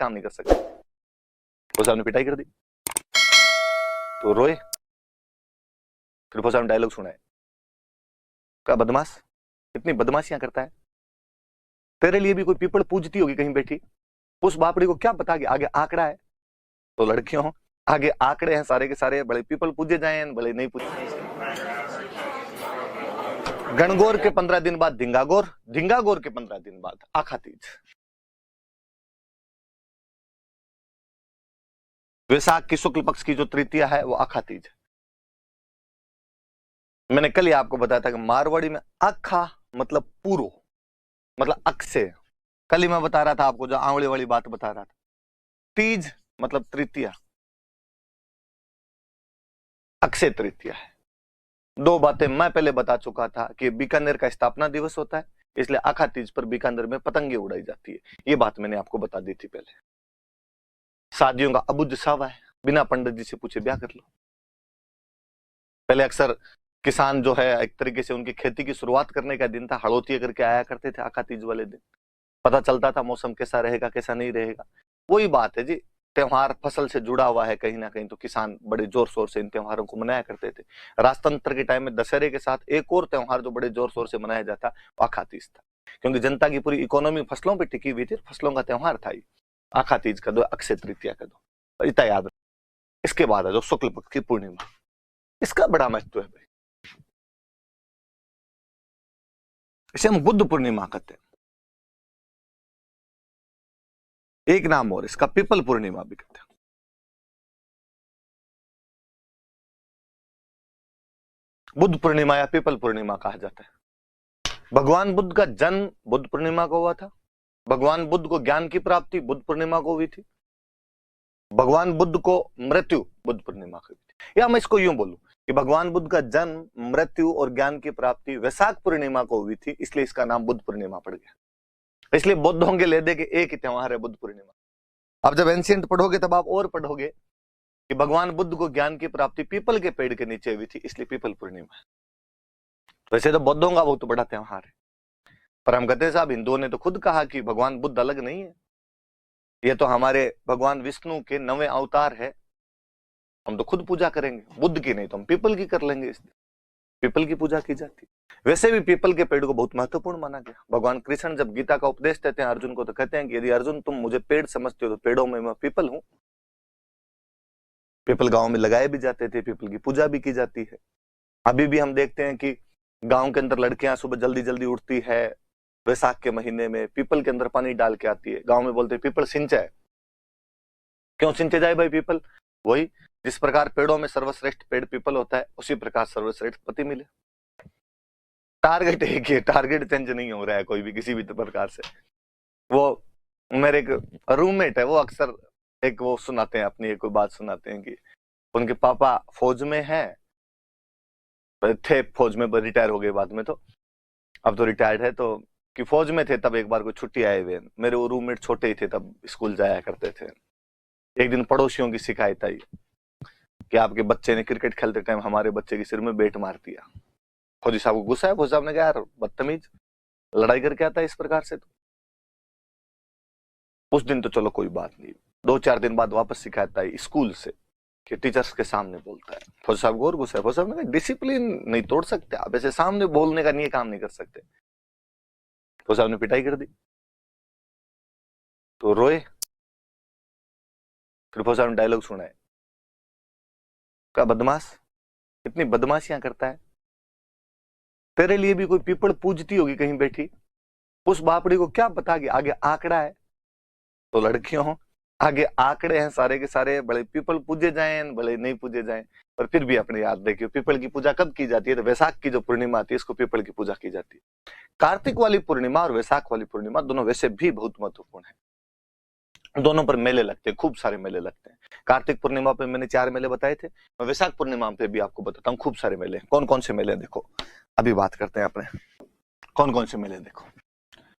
काम नहीं कर सकते। फौजी साहब ने पिटाई कर दी तो रोए, फिर फौजी साहब ने डायलॉग सुनाए, क्या बदमाश, इतनी बदमाशियां करता है, तेरे लिए भी कोई पीपल पूजती होगी कहीं बैठी, उस बापड़ी को क्या पता कि आगे आंकड़ा है। तो लड़कियों, आगे आंकड़े हैं सारे के सारे, बड़े पीपल पूजे जाए बड़े नहीं पूजे। गणगौर के 15 दिन बाद धिंगागौर, धिंगागौर के 15 दिन बाद आखा तीज। वैशाख की शुक्ल पक्ष की जो तृतीया है वो आखा तीज। मैंने कल ही आपको बताया था कि मारवाड़ी में आखा मतलब पूरो, मतलब अक्षय। कल ही मैं बता रहा था आपको, जो आंवले वाली बात बता रहा था। तीज मतलब तृतीया, अक्षय तृतीया है। दो बातें मैं पहले बता चुका था कि बीकानेर का स्थापना दिवस होता है, इसलिए आखा तीज पर बीकानेर में पतंगे उड़ाई जाती है। ये बात मैंने आपको बता दी थी पहले। शादियों का अबुझ सावा है, बिना पंडित जी से पूछे ब्याह कर लो। पहले अक्सर किसान जो है एक तरीके से उनकी खेती की शुरुआत करने का दिन था, हड़ोतिया करके आया करते थे आखा तीज वाले दिन। पता चलता था मौसम कैसा रहेगा कैसा नहीं रहेगा। वही बात है जी, त्योहार फसल से जुड़ा हुआ है कहीं ना कहीं, तो किसान बड़े जोर शोर से इन त्योहारों को मनाया करते थे। राजतंत्र के टाइम में दशहरे के साथ एक और त्योहार जो बड़े जोर शोर से मनाया जाता वो आखा तीज था, क्योंकि जनता की पूरी इकोनॉमी फसलों पर टिकी हुई थी, फसलों का त्योहार था ये। आखा तीज का दो, अक्षय तृतीया का दो, इतना याद रखो। इसके बाद है जो शुक्ल पक्ष की पूर्णिमा, इसका बड़ा महत्व है भाई। इसे हम बुद्ध पूर्णिमा कहते हैं। एक नाम और इसका पीपल पूर्णिमा भी कहते हैं। बुद्ध पूर्णिमा या पीपल पूर्णिमा कहा जाता है। भगवान बुद्ध का जन्म बुद्ध पूर्णिमा को हुआ था। भगवान बुद्ध को ज्ञान की प्राप्ति बुद्ध पूर्णिमा को हुई थी। भगवान बुद्ध को मृत्यु बुद्ध पूर्णिमा को हुई थी। या मैं इसको यूं बोलूं कि भगवान बुद्ध का जन्म, मृत्यु और ज्ञान की प्राप्ति वैशाख पूर्णिमा को हुई थी, इसलिए इसका नाम बुद्ध पूर्णिमा पड़ गया। इसलिए बौद्धों के लेदे के एक ही त्योहार है बुद्ध पूर्णिमा। अब जब एंशिएंट पढ़ोगे तब आप और पढ़ोगे कि भगवान बुद्ध को ज्ञान की प्राप्ति पीपल के पेड़ के नीचे हुई थी, इसलिए पीपल पूर्णिमा है। वैसे तो बौद्धों का बहुत बड़ा त्योहार है, पर हम कहते हैं साहब हिंदुओं ने तो खुद कहा कि भगवान बुद्ध अलग नहीं है, ये तो हमारे भगवान विष्णु के 9वें अवतार है, हम तो खुद पूजा करेंगे, बुद्ध की नहीं तो हम पीपल की कर लेंगे। इसलिए पीपल की पूजा की जाती है। वैसे भी पीपल के पेड़ को बहुत महत्वपूर्ण माना गया। भगवान कृष्ण जब गीता का उपदेश देते हैं अर्जुन को, तो कहते हैं कि यदि अर्जुन तुम मुझे पेड़ समझते हो तो पेड़ों में मैं पीपल हूं। पीपल गांव में लगाए भी जाते थे, पीपल की पूजा भी की जाती है। अभी भी हम देखते हैं कि गांव के अंदर लड़कियां सुबह जल्दी जल्दी उठती है, वैशाख के महीने में पीपल के अंदर पानी डाल के आती है। गांव में बोलते हैं पीपल सिंचा है। क्यों सिंचे जाए भाई पीपल? वही, जिस प्रकार पेड़ों में सर्वश्रेष्ठ पेड़ पीपल होता है, उसी प्रकार सर्वश्रेष्ठ पति मिले। टारगेट एक ही, टारगेट चेंज नहीं हो रहा है कोई भी किसी भी प्रकार से। वो मेरे एक रूममेट है, वो अक्सर एक वो सुनाते हैं, अपनी एक कोई बात सुनाते हैं कि उनके पापा फौज में हैं, थे फौज में, रिटायर हो गए बाद में, तो अब तो रिटायर्ड है, तो कि फौज में थे तब एक बार कोई छुट्टी आए हुए, मेरे वो रूममेट छोटे ही थे तब स्कूल जाया करते थे। एक दिन पड़ोसियों की शिकायत आई कि आपके बच्चे ने क्रिकेट खेलते टाइम हमारे बच्चे के सिर में बैट मार दिया। फौजी साहब को गुस्सा है, फौजी साहब ने कहा यार बदतमीज, लड़ाई करके आता है इस प्रकार से। तो उस दिन तो चलो कोई बात नहीं, 2-4 दिन बाद वापस शिकायत आई स्कूल से कि टीचर्स के सामने बोलता है। फौजी साहब को और गुस्सा है, फौजी साहब ने कहा डिसिप्लिन नहीं तोड़ सकते आप, ऐसे सामने बोलने का नहीं काम नहीं कर सकते। फौजी साहब ने पिटाई कर दी तो रोए, फिर फौजी साहब ने डायलॉग सुनाए, क्या बदमाश, इतनी बदमाशियां करता है, तेरे लिए भी कोई पीपल पूजती होगी कहीं बैठी, उस बापड़ी को क्या पता कि आगे आंकड़ा है। तो लड़कियों, आगे आंकड़े हैं सारे के सारे, बड़े पीपल पूजे जाए भले नहीं पूजे जाए, पर फिर भी अपने याद रखिए पीपल की पूजा कब की जाती है, तो वैशाख की जो पूर्णिमा आती है इसको पीपल की पूजा की जाती है। कार्तिक वाली पूर्णिमा और वैशाख वाली पूर्णिमा दोनों वैसे भी बहुत महत्वपूर्ण है। दोनों पर मेले लगते हैं, खूब सारे मेले लगते हैं। कार्तिक पूर्णिमा पे मैंने 4 मेले बताए थे, मैं वैशाख पूर्णिमा पे भी आपको बताता हूँ खूब सारे मेले। कौन कौन से मेले देखो, अभी बात करते हैं अपने, कौन कौन से मेले देखो।